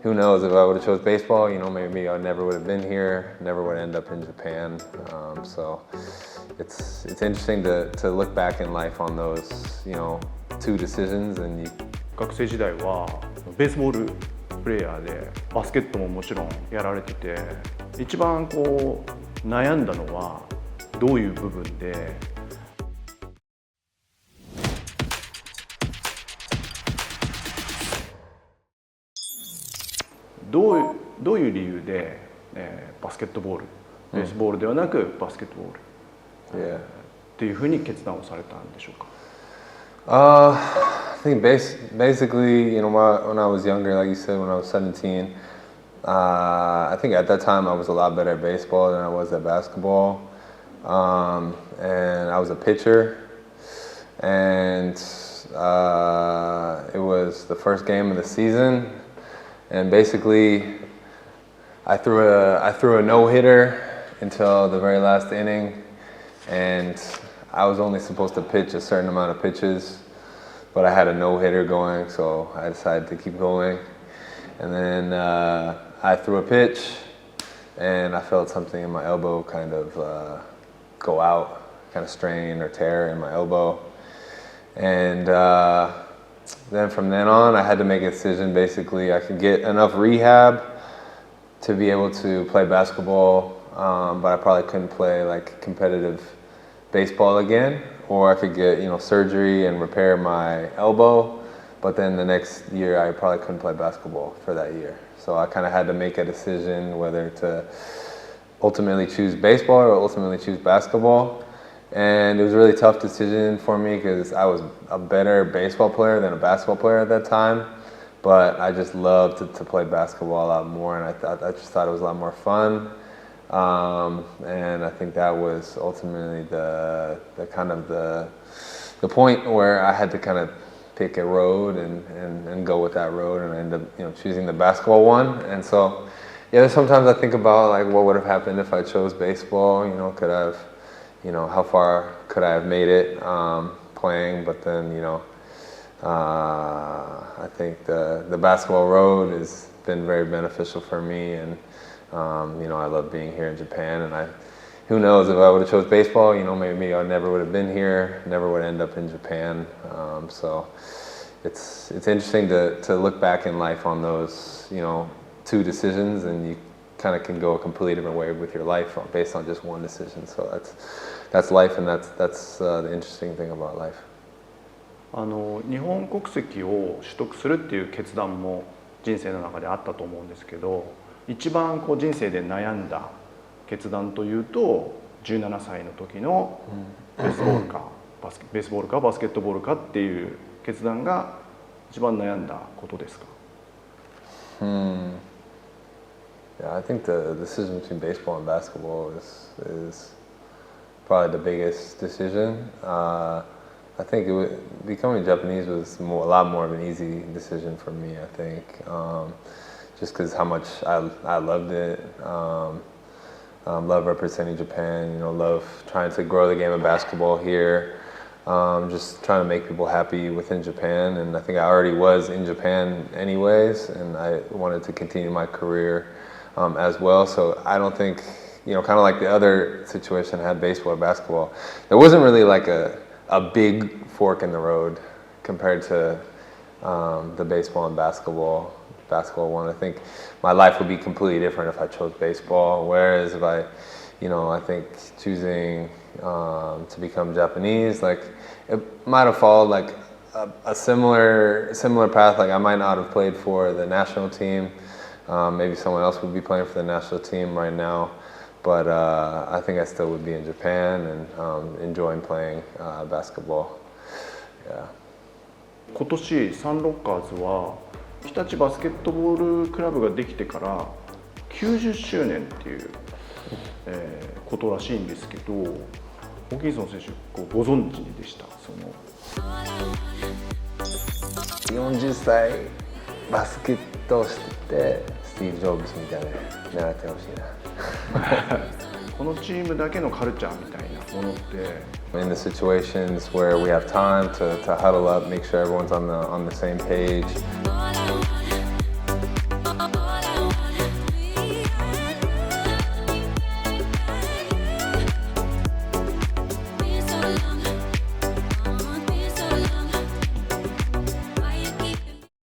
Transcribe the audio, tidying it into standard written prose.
who knows if I would have chose baseball, maybe I never would have been here, never would end up in Japan. So it's interesting to look back in life on those, two decisions and 学生時代はベースボールプレーヤーでバスケットももちろんやられてて、一番こう悩んだのはどういう部分で、どういう理由で、バスケットボール、ベースボールではなくバスケットボール、っていうふうに決断をされたんでしょうか。I think basically, when I was younger, like you said, when I was 17, I think at that time I was a lot better at baseball than I was at basketball. And I was a pitcher, and it was the first game of the season, and basically I threw a no-hitter until the very last inning, and I was only supposed to pitch a certain amount of pitches, but I had a no-hitter going, so I decided to keep going. And then I threw a pitch, and I felt something in my elbow kind of go out, kind of strain or tear in my elbow. And then from then on, I had to make a decision. Basically, I could get enough rehab to be able to play basketball, but I probably couldn't play like competitive baseball again, or I could get surgery and repair my elbow, but then the next year I probably couldn't play basketball for that year. So I kind of had to make a decision whether to ultimately choose baseball or ultimately choose basketball. And it was a really tough decision for me because I was a better baseball player than a basketball player at that time, but I just loved to play basketball a lot more, and I just thought it was a lot more fun. And I think that was ultimately the kind of the point where I had to kind of pick a road and go with that road, and I ended up choosing the basketball one. And so there's sometimes I think about like what would have happened if I chose baseball. Could I have how far could I have made it playing? But then I think the basketball road has been very beneficial for me, and I love being here in Japan, and who knows if I would have chose baseball, maybe I never would have been here, never would end up in Japan. So it's interesting to look back in life on those, two decisions, and you kind of can go a completely different way with your life based on just one decision. So that's life, and that's the interesting thing about life. 日本国籍を取得するっていう決断も人生の中であったと思うんですけど、一番こう人生で悩んだ決断というと17歳の時のベースボールかバスケットボールかっていう決断が一番悩んだことですか。Yeah, I think the decision between baseball and basketball is probably the biggest decision. I think becoming Japanese was a lot more of an easy decision for me, I think. Just because how much I loved it, love representing Japan, love trying to grow the game of basketball here, just trying to make people happy within Japan. And I think I already was in Japan anyways, and I wanted to continue my career as well. So I don't think, kind of like the other situation I had, baseball or basketball, there wasn't really like a big fork in the road compared to the baseball and basketball one. I think my life would be completely different if I chose baseball, whereas if I think choosing to become Japanese, like it might have followed like a similar path. Like I might not have played for the national team, maybe someone else would be playing for the national team right now, but I think I still would be in Japan and enjoying playing basketball. Yeah. 今年サンロッカーズは日立バスケットボールクラブができてから90周年っていう、ことらしいんですけど、ホーキンソン選手ご存知でした？その40歳バスケットをしててスティーブ・ジョブズみたいな習ってほしいな。このチームだけのカルチャーみたいなものって。In the situations where we have time to huddle up, make sure everyone's on the same page.